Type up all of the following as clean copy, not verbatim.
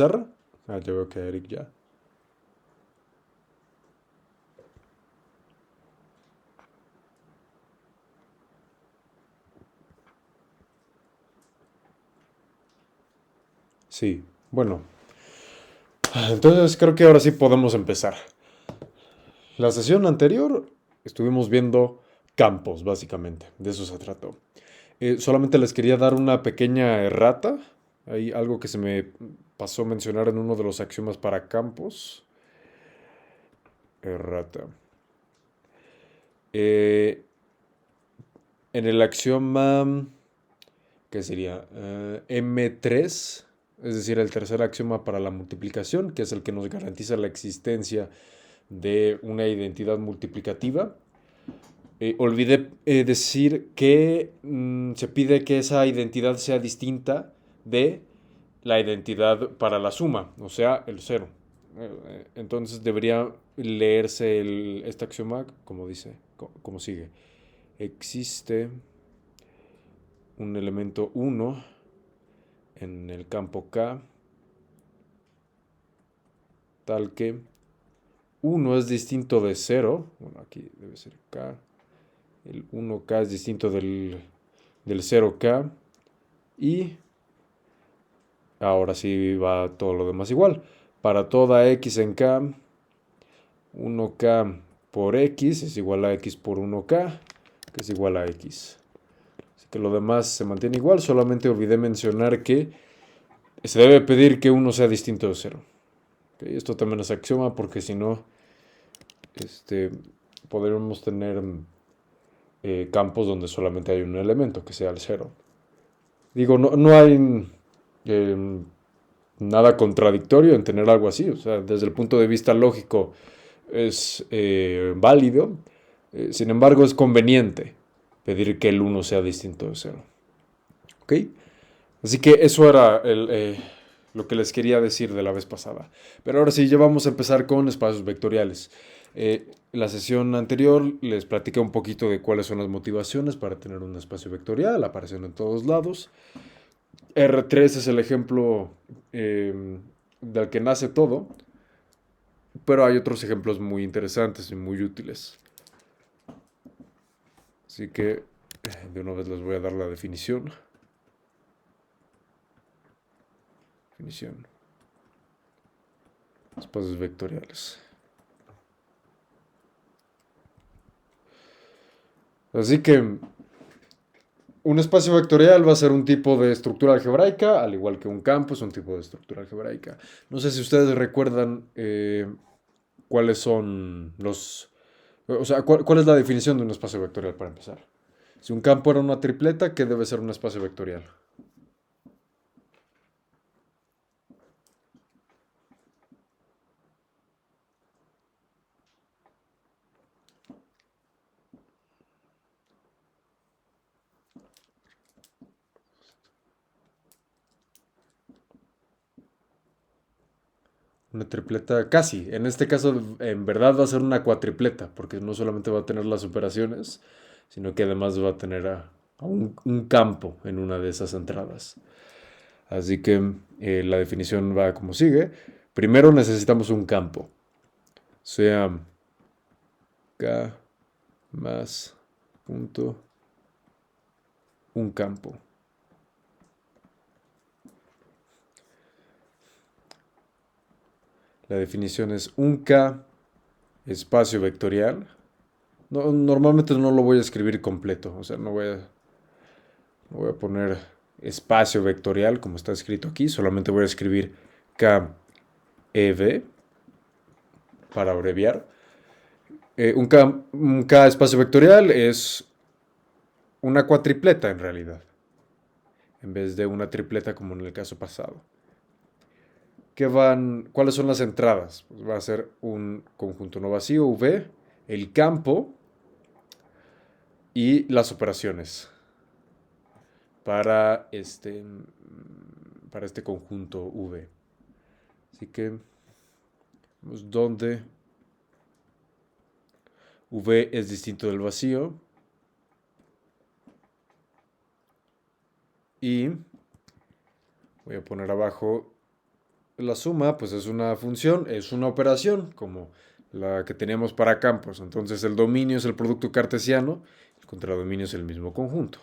Ya veo que Eric ya. Sí, bueno. Entonces creo que ahora sí podemos empezar. La sesión anterior estuvimos viendo campos, básicamente. De eso se trató. Solamente les quería dar una pequeña errata. Hay algo que se me pasó a mencionar en uno de los axiomas para campos. Errata. Eh, en el axioma, ¿qué sería? M3, es decir, el tercer axioma para la multiplicación, que es el que nos garantiza la existencia de una identidad multiplicativa. Olvidé decir que se pide que esa identidad sea distinta de la identidad para la suma, o sea, el cero. Entonces debería leerse este axioma como dice, como sigue. Existe un elemento 1 en el campo K tal que 1 es distinto de cero. Bueno, aquí debe ser K. El 1K es distinto del 0K. Y ahora sí va todo lo demás igual. Para toda x en K, 1K por x es igual a x por 1K, que es igual a x. Así que lo demás se mantiene igual, solamente olvidé mencionar que se debe pedir que 1 sea distinto de 0. ¿Okay? Esto también es axioma porque si no, podríamos tener campos donde solamente hay un elemento, que sea el 0. Digo, no hay eh, nada contradictorio en tener algo así. O sea, desde el punto de vista lógico es válido. Sin embargo, es conveniente pedir que el 1 sea distinto de 0. ¿Ok? Así que eso era lo que les quería decir de la vez pasada. Pero ahora sí, ya vamos a empezar con espacios vectoriales. La sesión anterior les platiqué un poquito de cuáles son las motivaciones para tener un espacio vectorial, apareciendo en todos lados. R3 es el ejemplo del que nace todo, pero hay otros ejemplos muy interesantes y muy útiles. Así que de una vez les voy a dar la definición. Definición. Espacios vectoriales. Así que un espacio vectorial va a ser un tipo de estructura algebraica, al igual que un campo es un tipo de estructura algebraica. No sé si ustedes recuerdan cuáles son los... O sea, ¿cuál es la definición de un espacio vectorial para empezar? Si un campo era una tripleta, ¿qué debe ser un espacio vectorial? Una tripleta casi. En este caso, en verdad va a ser una cuatripleta, porque no solamente va a tener las operaciones, sino que además va a tener a un campo en una de esas entradas. Así que la definición va como sigue. Primero necesitamos un campo, sea K más punto un campo. La definición es un K espacio vectorial. No, normalmente no lo voy a escribir completo, o sea, no voy a poner espacio vectorial como está escrito aquí, solamente voy a escribir KEV para abreviar. Un K espacio vectorial es una cuatripleta en realidad, en vez de una tripleta como en el caso pasado. ¿Cuáles son las entradas? Pues va a ser un conjunto no vacío, V, el campo y las operaciones para este conjunto V. Así que, pues, donde V es distinto del vacío y voy a poner abajo la suma, pues es una función, es una operación, como la que teníamos para campos. Entonces el dominio es el producto cartesiano, el contradominio es el mismo conjunto.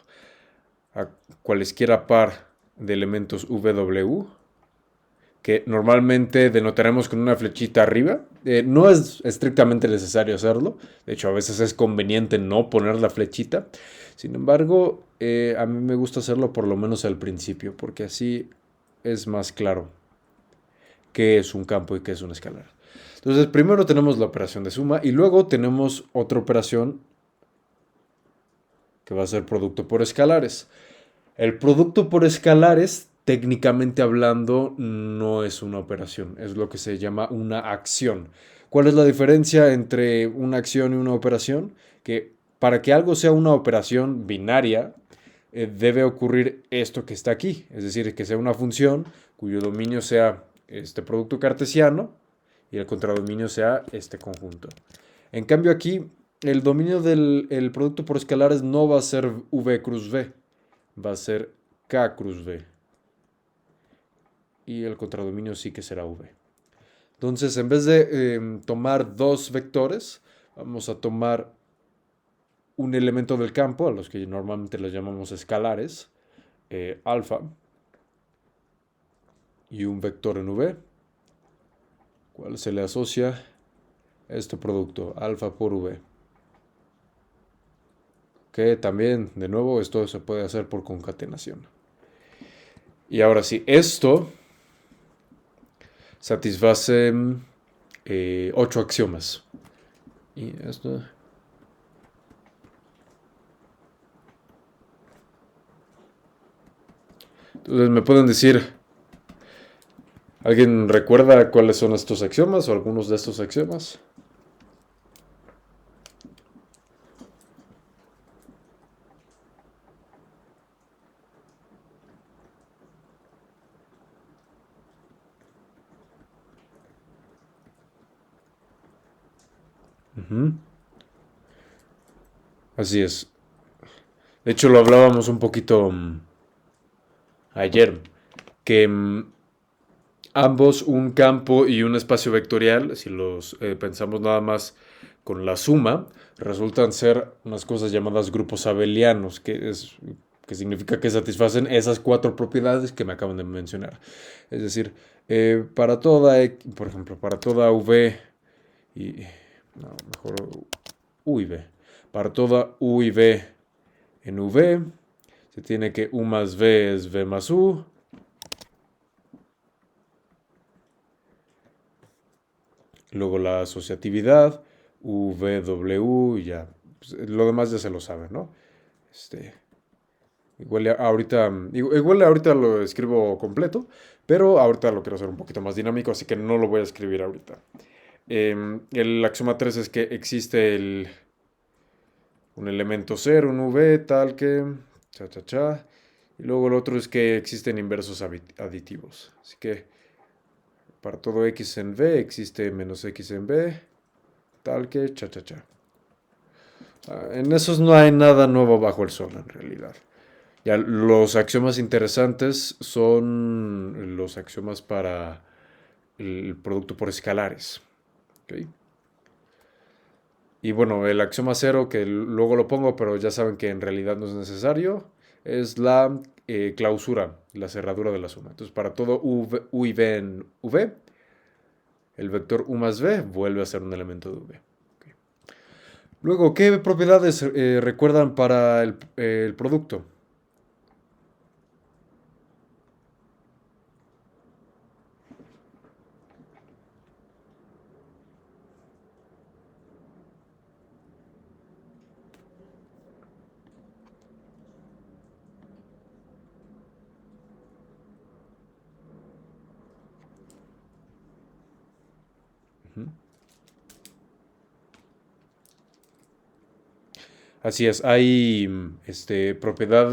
A cualesquiera par de elementos W, que normalmente denotaremos con una flechita arriba. No es estrictamente necesario hacerlo. De hecho, a veces es conveniente no poner la flechita. Sin embargo, a mí me gusta hacerlo por lo menos al principio, porque así es más claro qué es un campo y qué es un escalar. Entonces, primero tenemos la operación de suma y luego tenemos otra operación que va a ser producto por escalares. El producto por escalares, técnicamente hablando, no es una operación, es lo que se llama una acción. ¿Cuál es la diferencia entre una acción y una operación? Que para que algo sea una operación binaria, debe ocurrir esto que está aquí, es decir, que sea una función cuyo dominio sea este producto cartesiano y el contradominio sea este conjunto. En cambio aquí, el dominio del producto por escalares no va a ser v cruz v, va a ser k cruz v. Y el contradominio sí que será v. Entonces, en vez de tomar dos vectores, vamos a tomar un elemento del campo, a los que normalmente les llamamos escalares, alfa, y un vector en v, cual se le asocia este producto, alfa por v. Que también, de nuevo, esto se puede hacer por concatenación. Y ahora sí, esto satisface 8 axiomas. Y esto... Entonces, ¿me pueden decir, alguien recuerda cuáles son estos axiomas o algunos de estos axiomas? Ujú. Así es. De hecho, lo hablábamos un poquito ayer, que ambos, un campo y un espacio vectorial, si los pensamos nada más con la suma, resultan ser unas cosas llamadas grupos abelianos, que significa que satisfacen esas cuatro propiedades que me acaban de mencionar. Es decir, para toda, por ejemplo, para toda V y, no, mejor U y V. Para toda U y V en V, se tiene que U más V es V más U. Luego la asociatividad, UVW, y ya. Pues, lo demás ya se lo saben, ¿no? Este, igual ahorita lo escribo completo, pero ahorita lo quiero hacer un poquito más dinámico, así que no lo voy a escribir ahorita. El axioma 3 es que existe un elemento 0, un V, tal que, cha, cha, cha. Y luego el otro es que existen inversos aditivos. Así que para todo x en V existe menos x en V, tal que, cha, cha, cha. En esos no hay nada nuevo bajo el sol, en realidad. Ya los axiomas interesantes son los axiomas para el producto por escalares. ¿Okay? Y bueno, el axioma cero, que luego lo pongo, pero ya saben que en realidad no es necesario, es la clausura, la cerradura de la suma. Entonces, para todo U y V en V, el vector U más V vuelve a ser un elemento de V. Okay. Luego, ¿qué propiedades recuerdan para el producto? Ujú. Así es, hay propiedad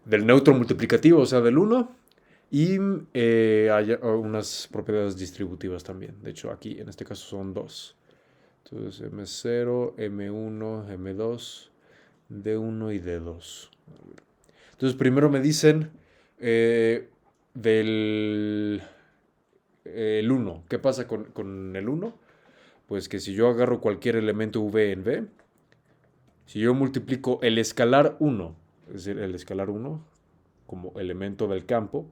del neutro multiplicativo, o sea, del uno, y hay unas propiedades distributivas también. De hecho, aquí en este caso son dos. Entonces, M0, M1, M2, D1 y D2. Entonces, primero me dicen del el uno. ¿Qué pasa con el uno? Pues que si yo agarro cualquier elemento v en V, si yo multiplico el escalar uno, es decir, el escalar uno como elemento del campo,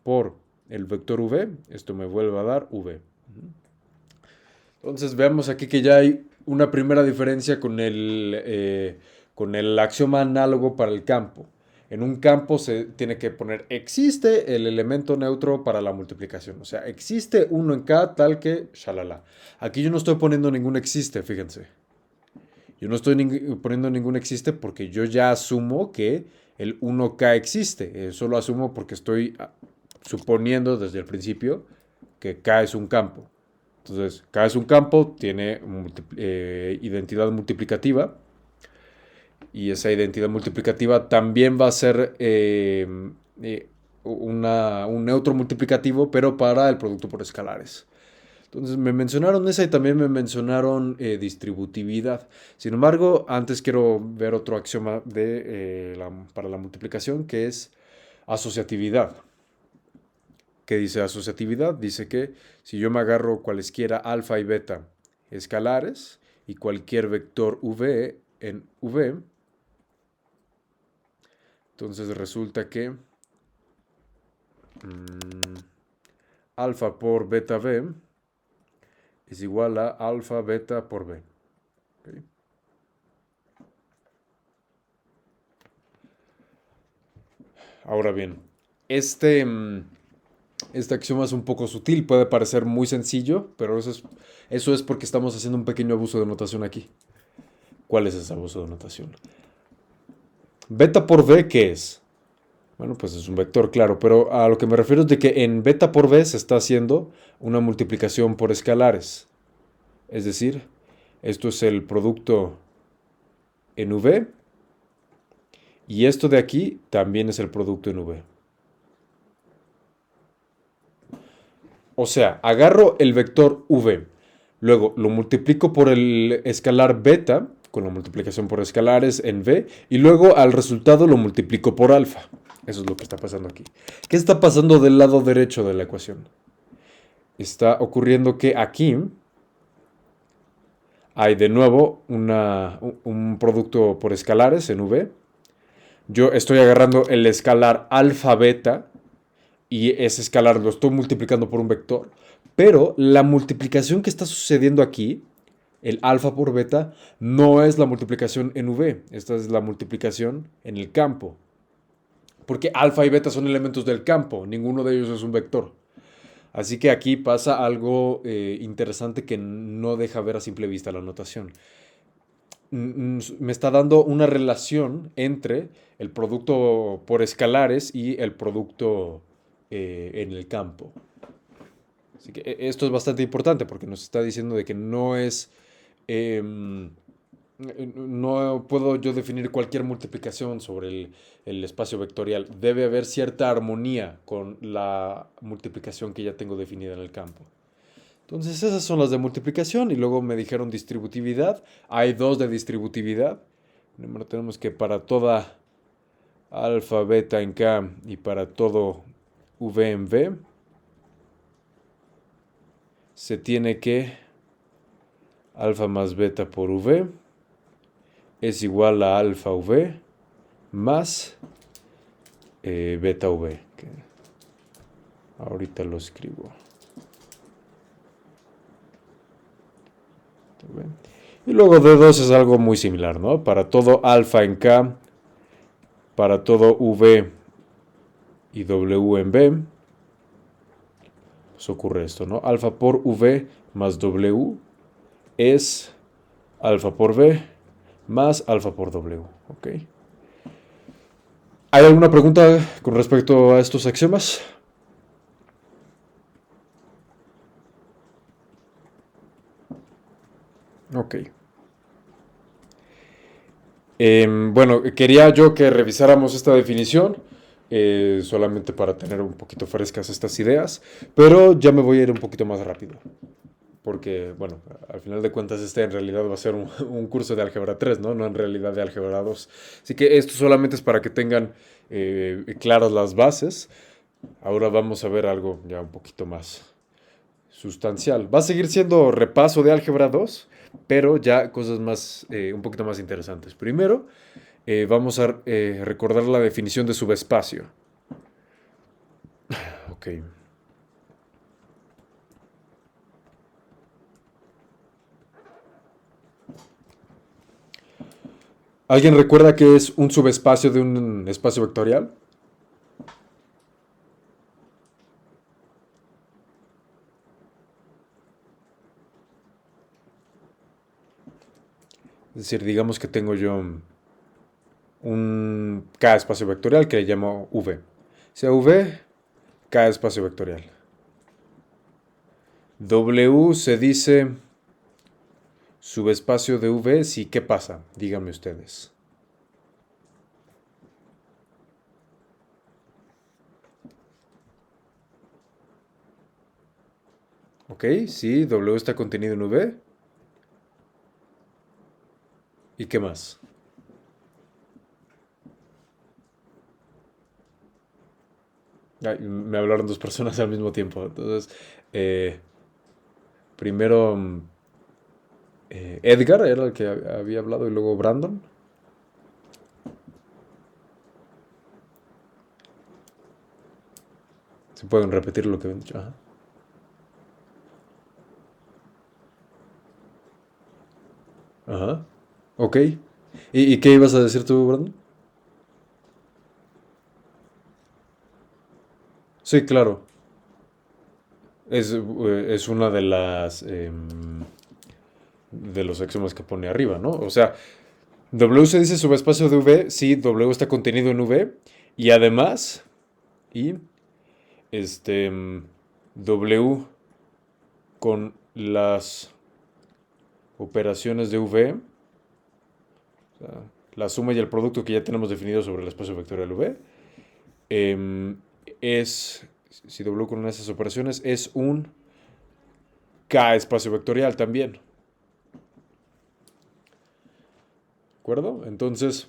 por el vector v, esto me vuelve a dar v. Entonces veamos aquí que ya hay una primera diferencia con el axioma análogo para el campo. En un campo se tiene que poner existe el elemento neutro para la multiplicación. O sea, existe uno en K tal que shalala. Aquí yo no estoy poniendo ningún existe, fíjense. Yo no estoy poniendo ningún existe porque yo ya asumo que el 1K existe. Eso lo asumo porque estoy suponiendo desde el principio que K es un campo. Entonces, K es un campo, tiene identidad multiplicativa. Y esa identidad multiplicativa también va a ser un neutro multiplicativo, pero para el producto por escalares. Entonces me mencionaron esa y también me mencionaron distributividad. Sin embargo, antes quiero ver otro axioma para la multiplicación que es asociatividad. ¿Qué dice asociatividad? Dice que si yo me agarro cualesquiera alfa y beta escalares y cualquier vector v en v, entonces resulta que alfa por beta v es igual a alfa beta por v. ¿Okay? Ahora bien, este axioma es un poco sutil, puede parecer muy sencillo, pero eso es porque estamos haciendo un pequeño abuso de notación aquí. ¿Cuál es ese abuso de notación? Beta por v, ¿qué es? Bueno, pues es un vector, claro, pero a lo que me refiero es de que en beta por v se está haciendo una multiplicación por escalares. Es decir, esto es el producto en v y esto de aquí también es el producto en v. O sea, agarro el vector v, luego lo multiplico por el escalar beta, con la multiplicación por escalares en v, y luego al resultado lo multiplico por alfa. Eso es lo que está pasando aquí. ¿Qué está pasando del lado derecho de la ecuación? Está ocurriendo que aquí hay de nuevo un producto por escalares en v. Yo estoy agarrando el escalar alfa beta y ese escalar lo estoy multiplicando por un vector, pero la multiplicación que está sucediendo aquí, el alfa por beta, no es la multiplicación en v, esta es la multiplicación en el campo. Porque alfa y beta son elementos del campo, ninguno de ellos es un vector. Así que aquí pasa algo interesante que no deja ver a simple vista la notación. Me está dando una relación entre el producto por escalares y el producto en el campo. Así que esto es bastante importante porque nos está diciendo de que no es... no puedo yo definir cualquier multiplicación sobre el espacio vectorial. Debe haber cierta armonía con la multiplicación que ya tengo definida en el campo. Entonces esas son las de multiplicación y luego me dijeron distributividad. Hay dos de distributividad. Primero tenemos que para toda alfa, beta en K y para todo v en V se tiene que alfa más beta por v es igual a alfa v más beta v. Que ahorita lo escribo. Y luego D2 es algo muy similar, ¿no? Para todo alfa en K, para todo V y W en B, pues ocurre esto, ¿no? Alfa por V más W es alfa por V más alfa por W, ¿ok? ¿Hay alguna pregunta con respecto a estos axiomas? Ok. Bueno, quería yo que revisáramos esta definición, solamente para tener un poquito frescas estas ideas, pero ya me voy a ir un poquito más rápido, porque, bueno, al final de cuentas este en realidad va a ser un curso de álgebra 3, ¿no? No en realidad de álgebra 2. Así que esto solamente es para que tengan claras las bases. Ahora vamos a ver algo ya un poquito más sustancial. Va a seguir siendo repaso de álgebra 2, pero ya cosas más, un poquito más interesantes. Primero, vamos a recordar la definición de subespacio. Ok. ¿Alguien recuerda qué es un subespacio de un espacio vectorial? Es decir, digamos que tengo yo un K espacio vectorial que le llamo V. Sea V, K espacio vectorial. W se dice subespacio de V, sí, ¿qué pasa? Díganme ustedes. Ok, sí, W está contenido en V. ¿Y qué más? Ay, me hablaron dos personas al mismo tiempo. Entonces, eh, primero Edgar era el que había hablado y luego Brandon. Si pueden repetir lo que habían dicho. Ajá. Ajá. Ok. ¿Y qué ibas a decir tú, Brandon? Sí, claro. Es una de las de los axiomas que pone arriba, ¿no? O sea, W se dice subespacio de V, sí, W está contenido en V, y además, y este W con las operaciones de V, o sea, la suma y el producto que ya tenemos definido sobre el espacio vectorial V, em, es, si W con esas operaciones, es un K espacio vectorial también. ¿De acuerdo? Entonces,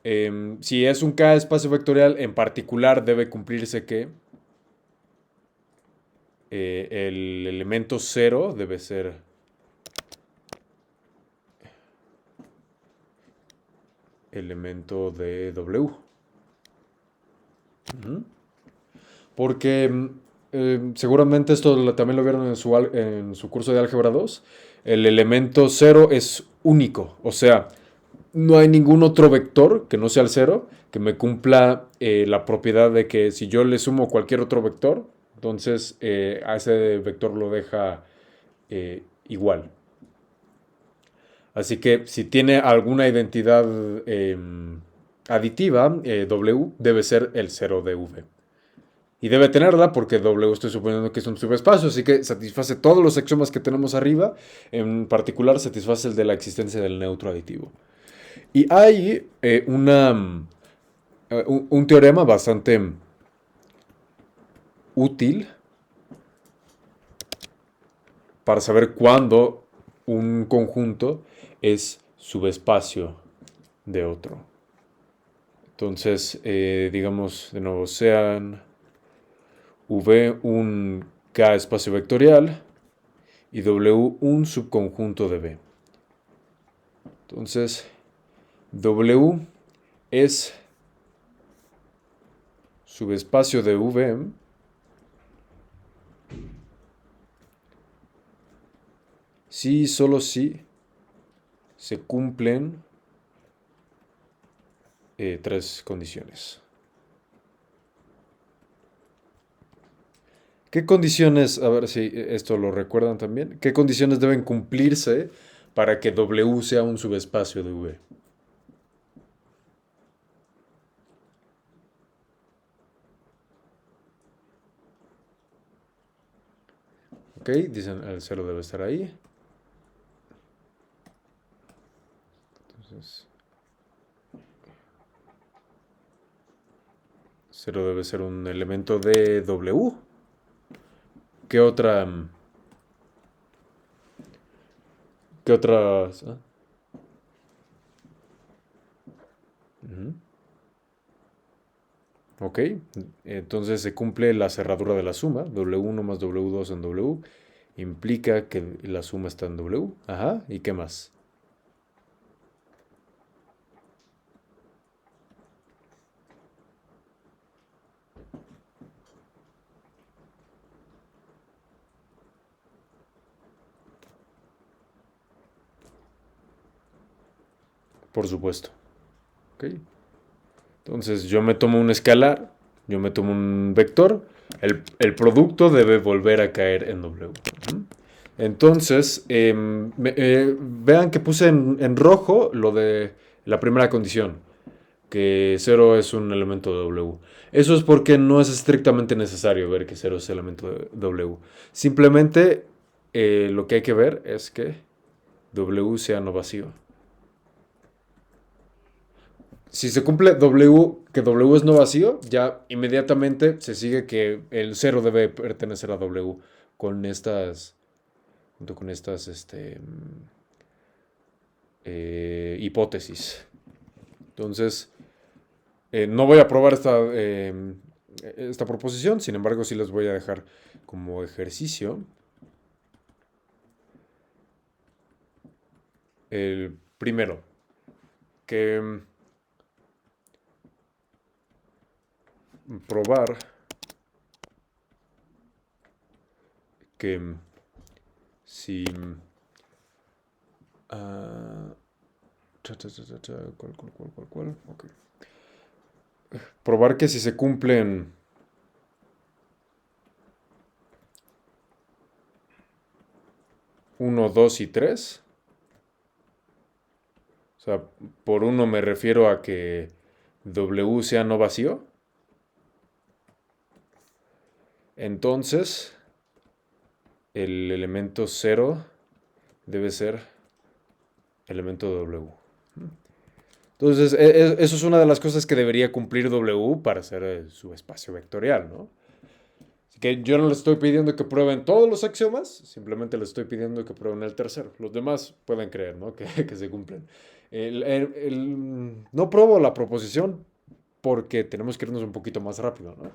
si es un K espacio vectorial, en particular debe cumplirse que el elemento 0 debe ser elemento de W. Ujú. Porque seguramente esto también lo vieron en su curso de álgebra 2. El elemento 0 es único. O sea, no hay ningún otro vector que no sea el 0 que me cumpla la propiedad de que si yo le sumo cualquier otro vector, entonces a ese vector lo deja igual. Así que si tiene alguna identidad aditiva, W debe ser el 0 de V. Y debe tenerla porque W estoy suponiendo que es un subespacio, así que satisface todos los axiomas que tenemos arriba, en particular satisface el de la existencia del neutro aditivo. Y hay un teorema bastante útil para saber cuándo un conjunto es subespacio de otro. Entonces, digamos de nuevo, sean V un K espacio vectorial y W un subconjunto de V. Entonces, W es subespacio de V si solo si se cumplen tres condiciones. ¿Qué condiciones, a ver si esto lo recuerdan también, qué condiciones deben cumplirse para que W sea un subespacio de V? Ok, dicen el cero debe estar ahí. Entonces, cero debe ser un elemento de W. ¿Qué otra? ¿Qué otras? Ujú. ¿ok? Entonces se cumple la cerradura de la suma, W1 más W2 en W, implica que la suma está en W, ajá, ¿y qué más? Por supuesto, ¿ok? Entonces yo me tomo un escalar, yo me tomo un vector, el producto debe volver a caer en W. ¿Mm? Entonces, vean que puse en rojo lo de la primera condición, que cero es un elemento de W. Eso es porque no es estrictamente necesario ver que cero es elemento de W. Simplemente lo que hay que ver es que W sea no vacío. Si se cumple W, que W es no vacío, ya inmediatamente se sigue que el cero debe pertenecer a W con estas, junto con estas hipótesis. Entonces, no voy a probar esta proposición, sin embargo, sí les voy a dejar como ejercicio. El primero, que probar que si... Uh, ¿Cuál? Okay. Probar que si se cumplen uno, 2 y 3. O sea, por uno me refiero a que W sea no vacío. Entonces, el elemento 0 debe ser elemento W. Entonces, eso es una de las cosas que debería cumplir W para ser su espacio vectorial, ¿no? Así que yo no les estoy pidiendo que prueben todos los axiomas, simplemente les estoy pidiendo que prueben el tercero. Los demás pueden creer, ¿no? Que se cumplen. No pruebo la proposición porque tenemos que irnos un poquito más rápido, ¿no?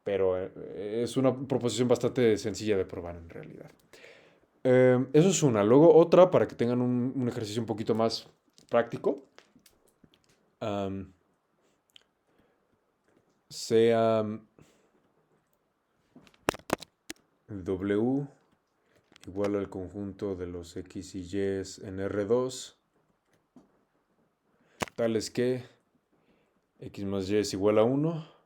Pero es una proposición bastante sencilla de probar en realidad. Eso es una. Luego otra, para que tengan un ejercicio un poquito más práctico, sea W igual al conjunto de los X y Y en R2, tales que X más Y es igual a 1.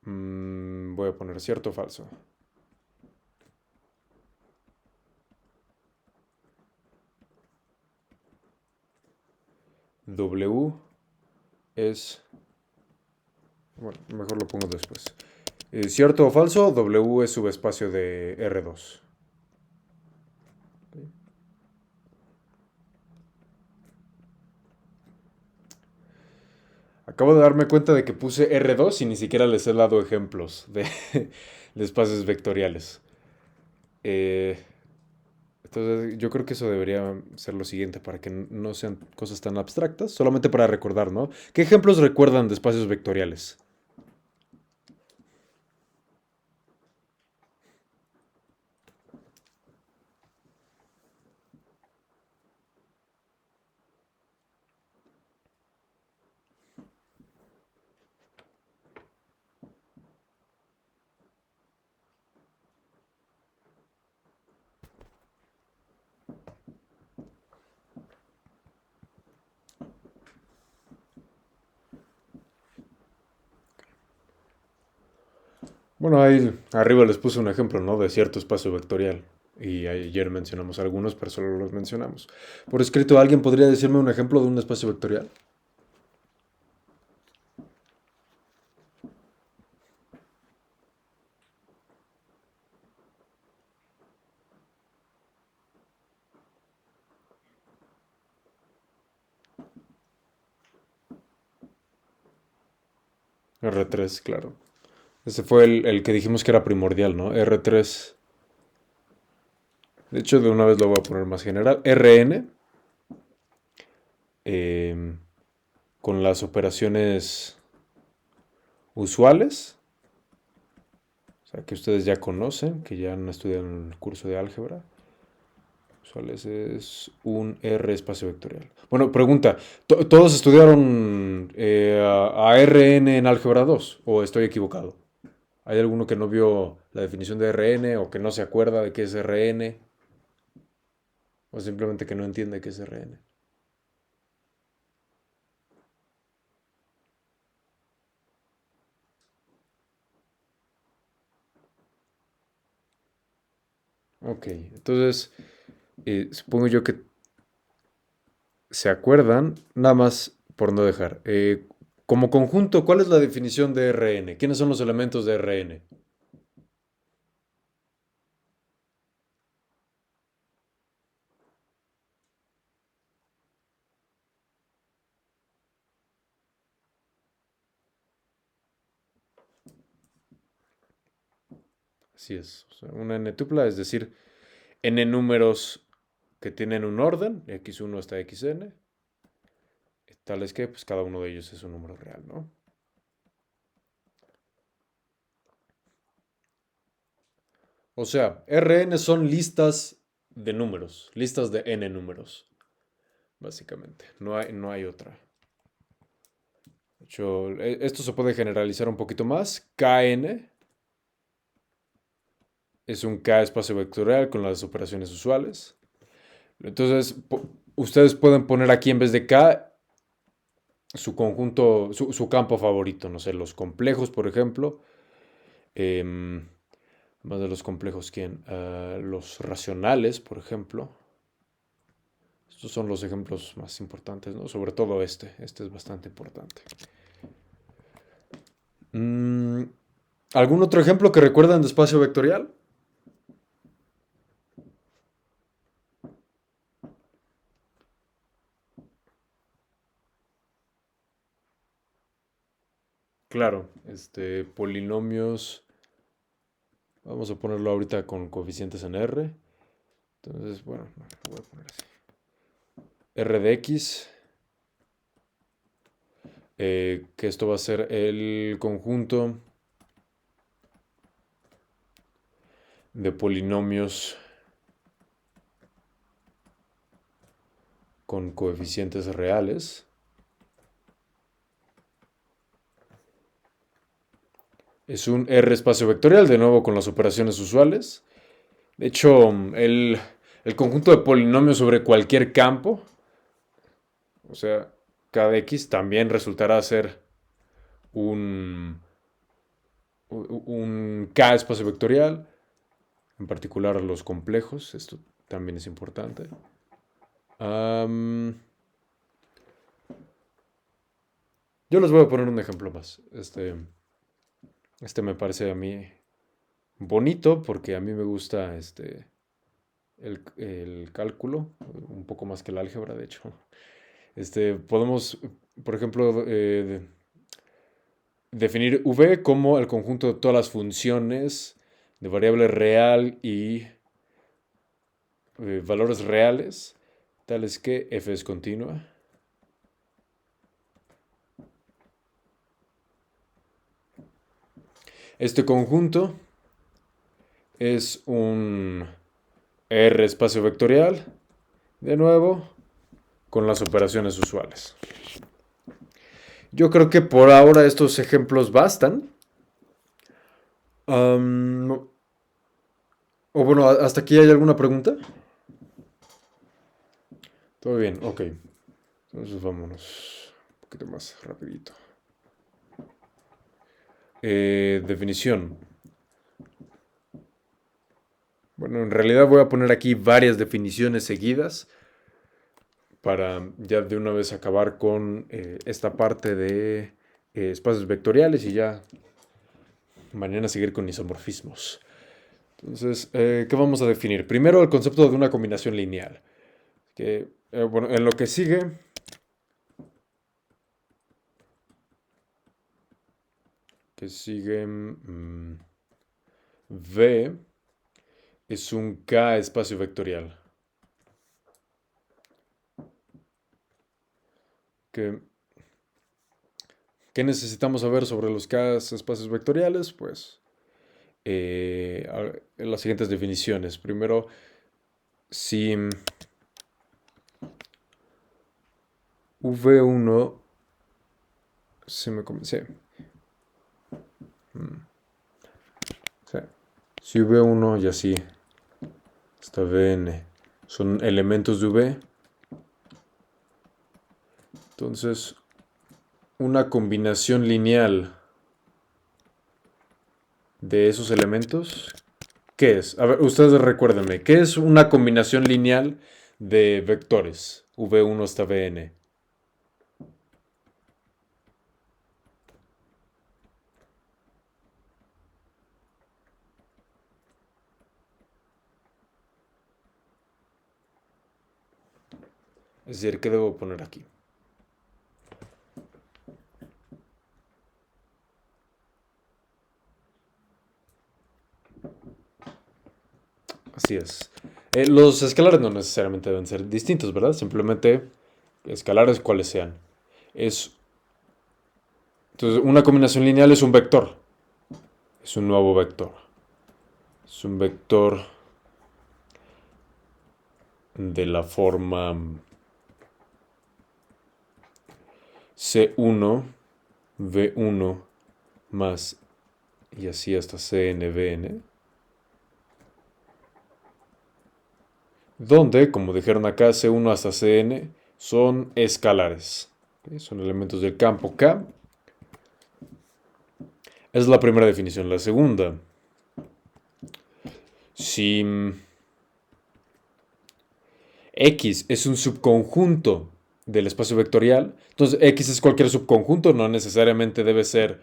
Voy a poner cierto o falso. W es... Bueno, mejor lo pongo después. ¿Cierto o falso? W es subespacio de R2. Acabo de darme cuenta de que puse R2 y ni siquiera les he dado ejemplos de espacios vectoriales. Entonces yo creo que eso debería ser lo siguiente para que no sean cosas tan abstractas, solamente para recordar, ¿no? ¿Qué ejemplos recuerdan de espacios vectoriales? Bueno, ahí arriba les puse un ejemplo, ¿no? De cierto espacio vectorial. Y ayer mencionamos algunos, pero solo los mencionamos. Por escrito, ¿alguien podría decirme un ejemplo de un espacio vectorial? R3, claro. Ese fue el que dijimos que era primordial, ¿no? R3. De hecho, de una vez lo voy a poner más general. Rn em, con las operaciones usuales, o sea, que ustedes ya conocen, que ya han estudiado en el curso de álgebra. Usuales es un R espacio vectorial. Bueno, pregunta, ¿todos estudiaron a Rn en álgebra 2 o estoy equivocado? ¿Hay alguno que no vio la definición de Rn o que no se acuerda de qué es Rn o simplemente que no entiende qué es Rn? Ok, entonces supongo yo que se acuerdan, nada más por no dejar. Como conjunto, ¿cuál es la definición de Rn? ¿Quiénes son los elementos de Rn? Así es, o sea, una n-tupla, es decir, n números que tienen un orden, x1 hasta xn, tales que pues, cada uno de ellos es un número real, ¿no? O sea, Rn son listas de números, listas de n números, básicamente. No hay otra. De hecho, esto se puede generalizar un poquito más. Kn es un K espacio vectorial con las operaciones usuales. Entonces, ustedes pueden poner aquí en vez de K su conjunto, su campo favorito, no sé, los complejos, por ejemplo. Em, Más de los complejos, ¿quién? Los racionales, por ejemplo. Estos son los ejemplos más importantes, ¿no? Sobre todo este. Este es bastante importante. Mm, ¿Algún otro ejemplo que recuerdan de espacio vectorial? Claro, polinomios. Vamos a ponerlo ahorita con coeficientes en R. Entonces, bueno, lo voy a poner así. R de X, que esto va a ser el conjunto de polinomios con coeficientes reales. Es un R espacio vectorial, de nuevo con las operaciones usuales. De hecho, el conjunto de polinomios sobre cualquier campo, o sea, cada X también resultará ser un, un K espacio vectorial, en particular los complejos, esto también es importante. Am, yo les voy a poner un ejemplo más. Este me parece a mí bonito porque a mí me gusta el cálculo, un poco más que el álgebra, de hecho. Podemos, por ejemplo, definir V como el conjunto de todas las funciones de variable real y valores reales, tales que f es continua. Este conjunto es un R espacio vectorial, de nuevo, con las operaciones usuales. Yo creo que por ahora estos ejemplos bastan. Um, o bueno, ¿hasta aquí hay alguna pregunta? Todo bien, ok. Entonces vámonos un poquito más rapidito. Definición. Bueno, en realidad voy a poner aquí varias definiciones seguidas para ya de una vez acabar con esta parte de espacios vectoriales y ya mañana seguir con isomorfismos. Entonces, ¿qué vamos a definir? Primero el concepto de una combinación lineal. Bueno, en lo que sigue V es un K espacio vectorial. ¿Qué, qué necesitamos saber sobre los K espacios vectoriales? Pues las siguientes definiciones. Primero, si V1 se me comencé. Sí. Si V1 y así hasta Vn son elementos de V, entonces una combinación lineal de esos elementos, ¿qué es? A ver, ustedes recuérdenme, ¿qué es una combinación lineal de vectores? V1 hasta Vn. Es decir, ¿qué debo poner aquí? Así es. Los escalares no necesariamente deben ser distintos, ¿verdad? Simplemente escalares cuales sean. Es, entonces, una combinación lineal es un vector. Es un nuevo vector. Es un vector de la forma C1, V1 más y así hasta CNVN. Donde, como dijeron acá, C1 hasta Cn son escalares. ¿Okay? Son elementos del campo K. Esa es la primera definición. La segunda, si X es un subconjunto del espacio vectorial, entonces X es cualquier subconjunto, no necesariamente debe ser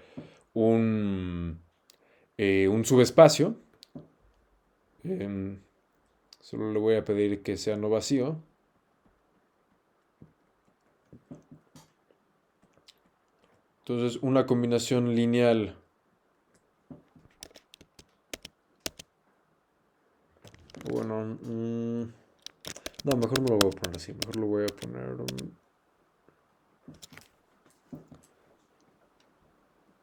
un subespacio. Solo le voy a pedir que sea no vacío. Entonces, una combinación lineal bueno, no, mejor no lo voy a poner así, mejor lo voy a poner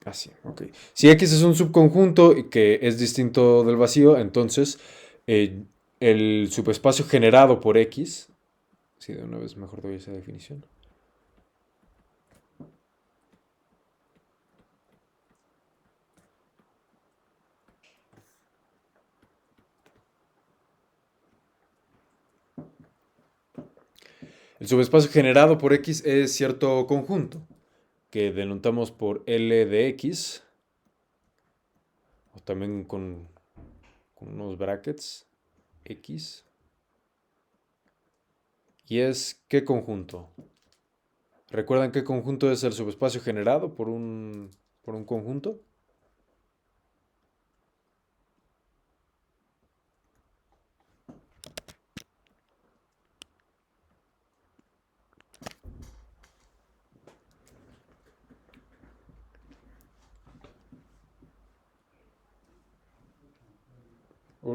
así, ok. Si X es un subconjunto y que es distinto del vacío, entonces el subespacio generado por X, sí, de una vez mejor doy esa definición. El subespacio generado por X es cierto conjunto, que denotamos por L de X, o también con unos brackets, X. ¿Y es qué conjunto? ¿Recuerdan qué conjunto es el subespacio generado por un conjunto?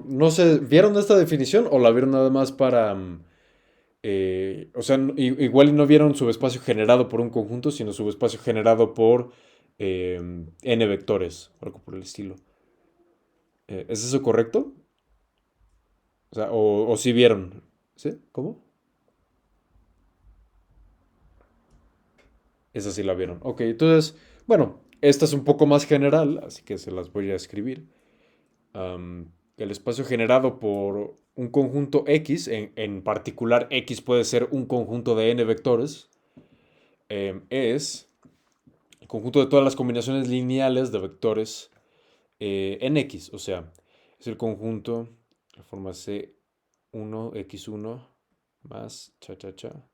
No sé, ¿vieron esta definición o la vieron nada más para... o sea, igual no vieron subespacio generado por un conjunto, sino subespacio generado por n vectores, algo por el estilo. ¿Es eso correcto? O sea, o sí vieron. ¿Sí? ¿Cómo? Esa sí la vieron. Ok, entonces, bueno, esta es un poco más general, así que se las voy a escribir. El espacio generado por un conjunto X, en particular X puede ser un conjunto de n vectores, es el conjunto de todas las combinaciones lineales de vectores en X. O sea, es el conjunto, la forma C1, X1 más cha cha cha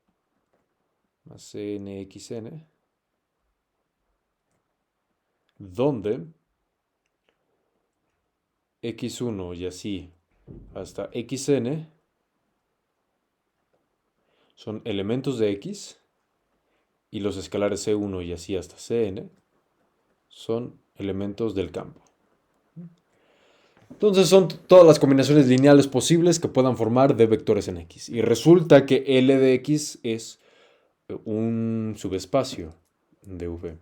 más CNXN, donde X1 y así hasta XN son elementos de X y los escalares C1 y así hasta Cn son elementos del campo. Entonces son todas las combinaciones lineales posibles que puedan formar de vectores en X. Y resulta que L de X es un subespacio de V.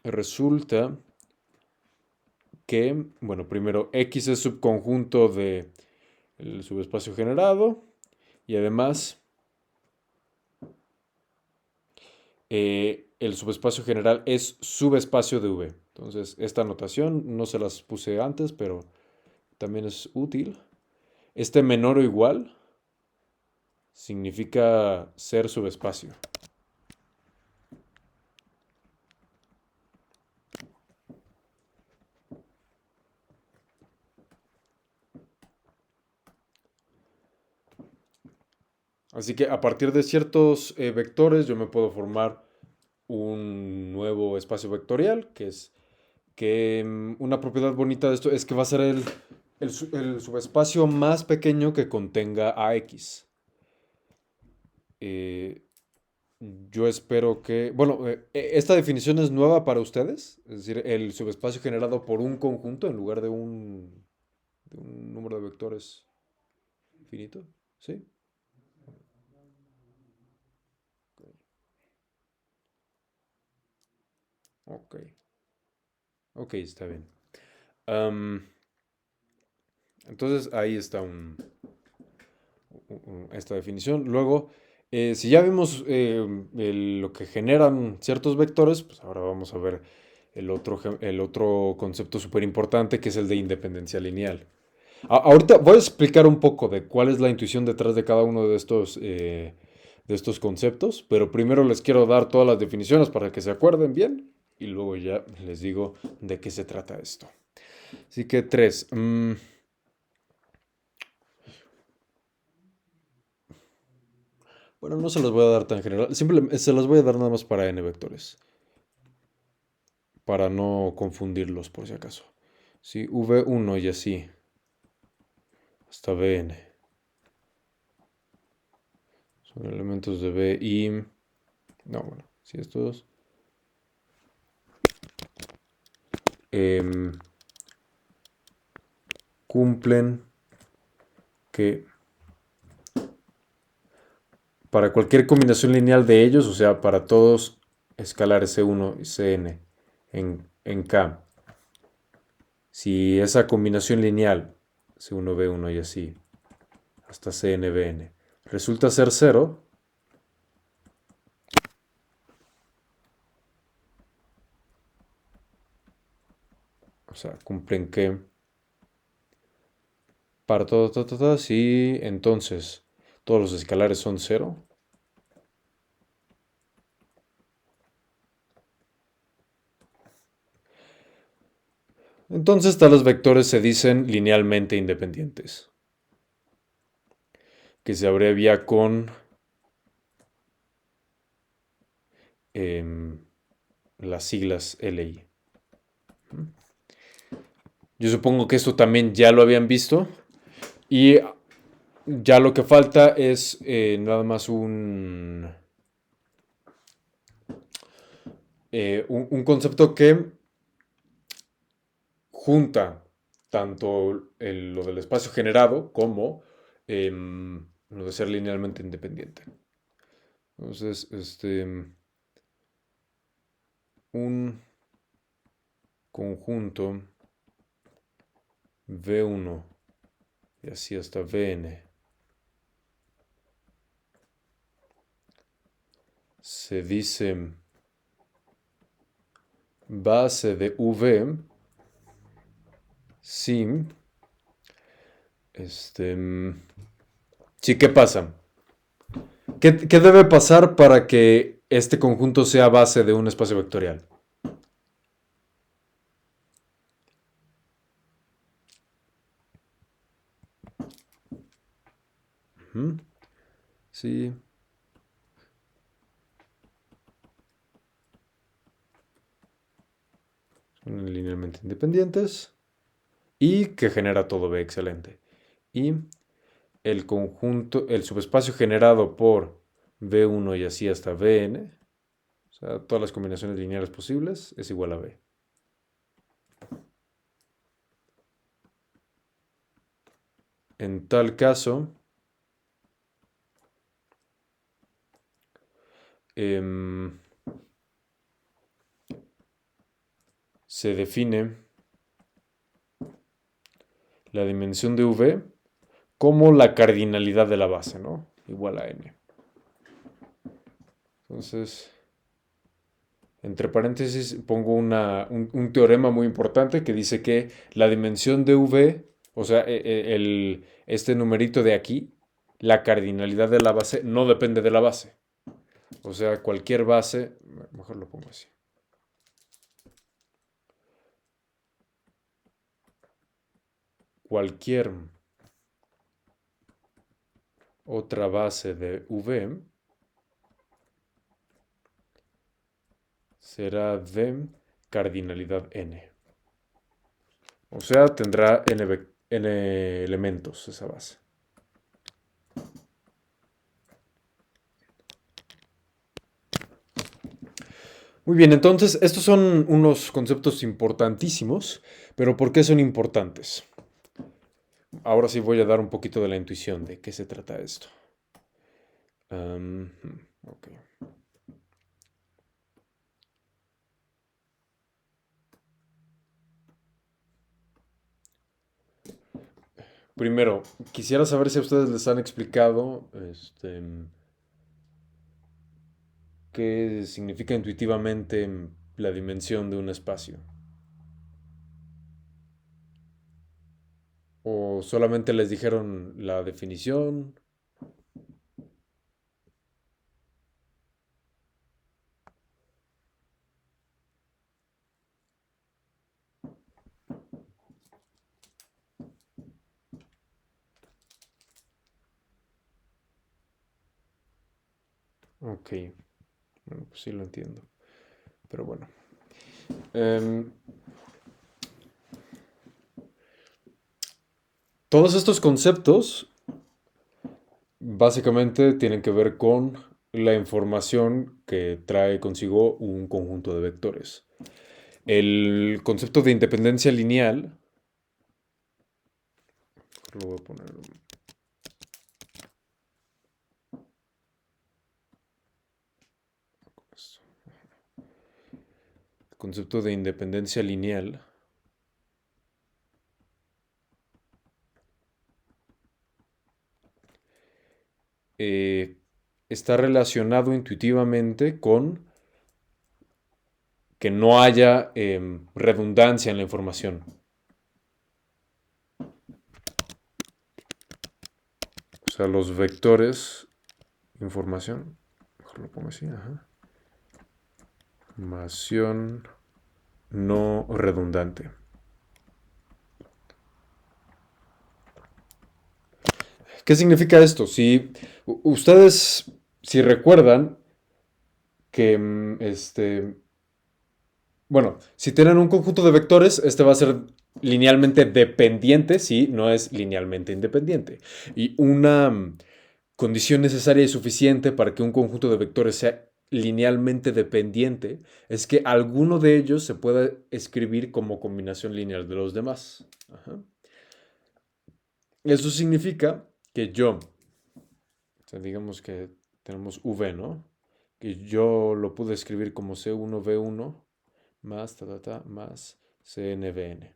Resulta que, bueno, primero X es subconjunto del subespacio generado y además el subespacio general es subespacio de V. Entonces, esta notación no se las puse antes, pero también es útil. Este menor o igual significa ser subespacio. Así que a partir de ciertos vectores yo me puedo formar un nuevo espacio vectorial, que es que una propiedad bonita de esto es que va a ser el subespacio más pequeño que contenga a X. Eh, yo espero que, bueno, esta definición es nueva para ustedes, es decir, el subespacio generado por un conjunto en lugar de un número de vectores finito, ¿sí? Ok, ok, está bien. Am, entonces ahí está esta definición. Luego, si ya vimos lo que generan ciertos vectores, pues ahora vamos a ver el otro concepto súper importante que es el de independencia lineal. Ahorita voy a explicar un poco de cuál es la intuición detrás de cada uno de estos conceptos, pero primero les quiero dar todas las definiciones para que se acuerden bien y luego ya les digo de qué se trata esto. Así que tres. Bueno, no se las voy a dar tan general. Simplemente se las voy a dar nada más para n vectores. Para no confundirlos por si acaso. Sí, V1 y así. Hasta Vn. Son elementos de V y... No, bueno. Si estos... em, cumplen que para cualquier combinación lineal de ellos, o sea, para todos escalares C1 y Cn en K, si esa combinación lineal, C1, V1 y así, hasta Cn, Vn, resulta ser cero, o sea, cumplen que para todo, si entonces todos los escalares son cero, entonces tales vectores se dicen linealmente independientes, que se abrevia con em, las siglas LI. Yo supongo que esto también ya lo habían visto y ya lo que falta es nada más un concepto que junta tanto lo del espacio generado como lo de ser linealmente independiente. Entonces, un conjunto V1 y así hasta Vn se dice base de V si, sí, ¿qué pasa? ¿Qué debe pasar para que este conjunto sea base de un espacio vectorial? Ujú. Sí, son linealmente independientes y que genera todo B excelente. Y el conjunto, el subespacio generado por V1 y así hasta Vn, o sea, todas las combinaciones lineales posibles, es igual a B. En tal caso, em, se define la dimensión de V como la cardinalidad de la base, ¿no? Igual a n. Entonces, entre paréntesis pongo un teorema muy importante que dice que la dimensión de V, o sea, este numerito de aquí, la cardinalidad de la base no depende de la base. O sea, cualquier base, mejor lo pongo así. Cualquier otra base de V será de cardinalidad n. O sea, tendrá n elementos esa base. Muy bien, entonces estos son unos conceptos importantísimos, pero ¿por qué son importantes? Ahora sí voy a dar un poquito de la intuición de qué se trata esto. Ok. Primero, quisiera saber si a ustedes les han explicado qué significa intuitivamente la dimensión de un espacio. ¿O solamente les dijeron la definición? Ok, bueno, pues sí lo entiendo. Pero bueno. Em, todos estos conceptos básicamente tienen que ver con la información que trae consigo un conjunto de vectores. El concepto de independencia lineal, lo voy a poner. El concepto de independencia lineal está relacionado intuitivamente con que no haya redundancia en la información. O sea, los vectores, información, mejor lo pongo así, ajá. Información no redundante. ¿Qué significa esto? Si ustedes, si recuerdan que, bueno, si tienen un conjunto de vectores, este va a ser linealmente dependiente si no es linealmente independiente. Y una condición necesaria y suficiente para que un conjunto de vectores sea linealmente dependiente es que alguno de ellos se pueda escribir como combinación lineal de los demás. Ajá. Eso significa que yo, o sea, digamos que tenemos V, ¿no? Que yo lo pude escribir como C1V1 más más CNVN.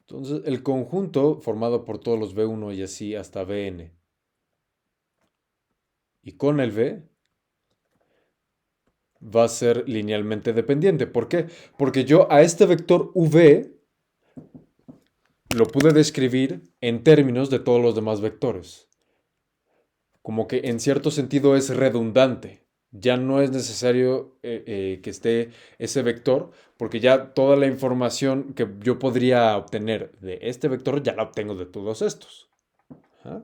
Entonces, el conjunto formado por todos los V1 y así hasta Vn y con el V va a ser linealmente dependiente. ¿Por qué? Porque yo a este vector V lo pude describir en términos de todos los demás vectores. Como que en cierto sentido es redundante. Ya no es necesario que esté ese vector, porque ya toda la información que yo podría obtener de este vector ya la obtengo de todos estos. ¿Ah?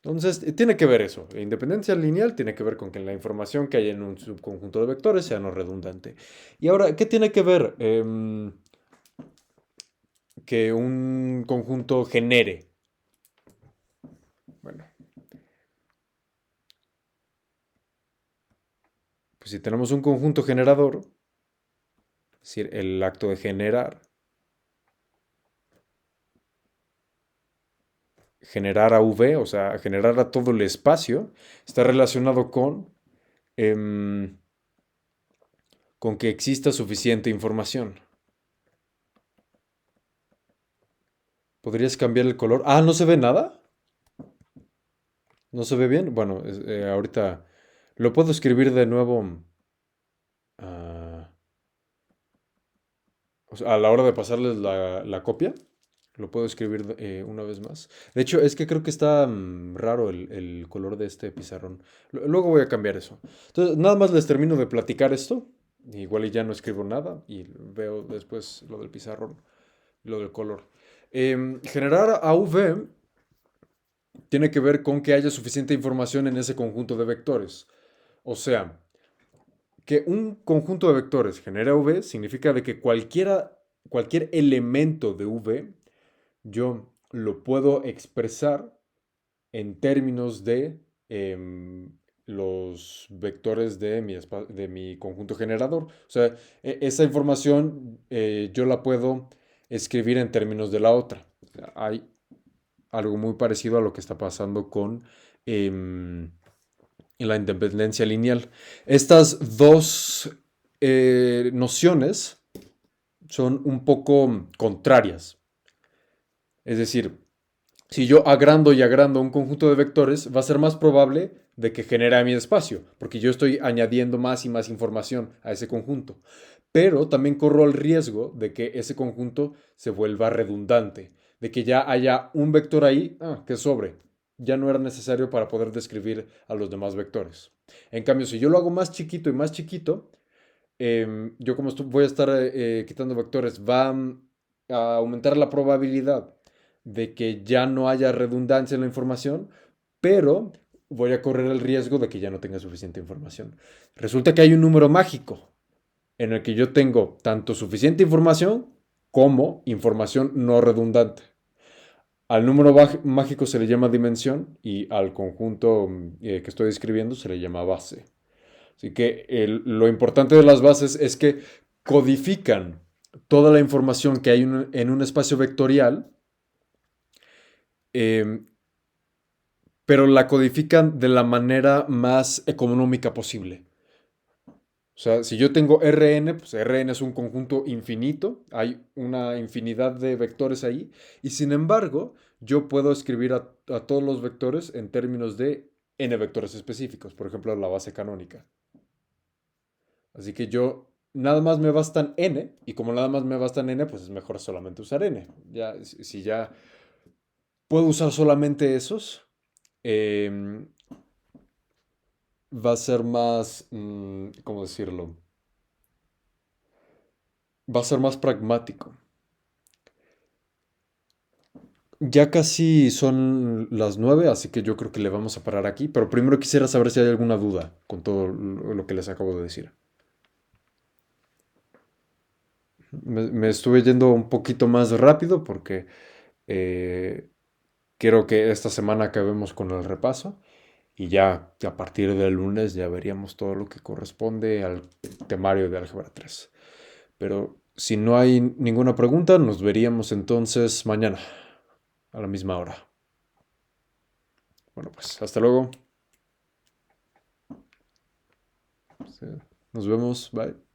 Entonces, tiene que ver eso. La independencia lineal tiene que ver con que la información que hay en un subconjunto de vectores sea no redundante. Y ahora, ¿qué tiene que ver que un conjunto genere? Bueno, pues si tenemos un conjunto generador, es decir, el acto de generar, generar AV, o sea, generar a todo el espacio, está relacionado em, con que exista suficiente información. ¿Podrías cambiar el color? Ah, ¿no se ve nada? ¿No se ve bien? Bueno, ahorita lo puedo escribir de nuevo. ah, o sea, a la hora de pasarles la copia, lo puedo escribir una vez más. De hecho, es que creo que está raro el color de este pizarrón. Luego voy a cambiar eso. Entonces, nada más les termino de platicar esto. Igual y ya no escribo nada y veo después lo del pizarrón, lo del color. Generar AV tiene que ver con que haya suficiente información en ese conjunto de vectores. O sea, que un conjunto de vectores genere V significa de que cualquier elemento de V yo lo puedo expresar en términos de los vectores de mi conjunto generador. O sea, esa información yo la puedo escribir en términos de la otra. Hay algo muy parecido a lo que está pasando con la independencia lineal. Estas dos nociones son un poco contrarias. Es decir, si yo agrando y agrando un conjunto de vectores, va a ser más probable de que genere mi espacio, porque yo estoy añadiendo más y más información a ese conjunto. Pero también corro el riesgo de que ese conjunto se vuelva redundante, de que ya haya un vector ahí que sobre. Ya no era necesario para poder describir a los demás vectores. En cambio, si yo lo hago más chiquito y más chiquito, yo como voy a estar quitando vectores, va a aumentar la probabilidad de que ya no haya redundancia en la información, pero voy a correr el riesgo de que ya no tenga suficiente información. Resulta que hay un número mágico en el que yo tengo tanto suficiente información como información no redundante. Al número mágico se le llama dimensión y al conjunto que estoy escribiendo se le llama base. Así que lo importante de las bases es que codifican toda la información que hay en un espacio vectorial, eh, pero la codifican de la manera más económica posible. O sea, si yo tengo Rn, pues Rn es un conjunto infinito, hay una infinidad de vectores ahí, y sin embargo, yo puedo escribir a todos los vectores en términos de n vectores específicos, por ejemplo, la base canónica. Así que yo nada más me bastan n, y como nada más me bastan n, pues es mejor solamente usar n. Ya, si ya puedo usar solamente esos, em, va a ser más, ¿cómo decirlo? Va a ser más pragmático. Ya casi son las 9, así que yo creo que le vamos a parar aquí, pero primero quisiera saber si hay alguna duda con todo lo que les acabo de decir. Me estuve yendo un poquito más rápido porque eh, quiero que esta semana acabemos con el repaso y ya a partir del lunes ya veríamos todo lo que corresponde al temario de Álgebra 3. Pero si no hay ninguna pregunta, nos veríamos entonces mañana a la misma hora. Bueno, pues hasta luego. Sí, nos vemos. Bye.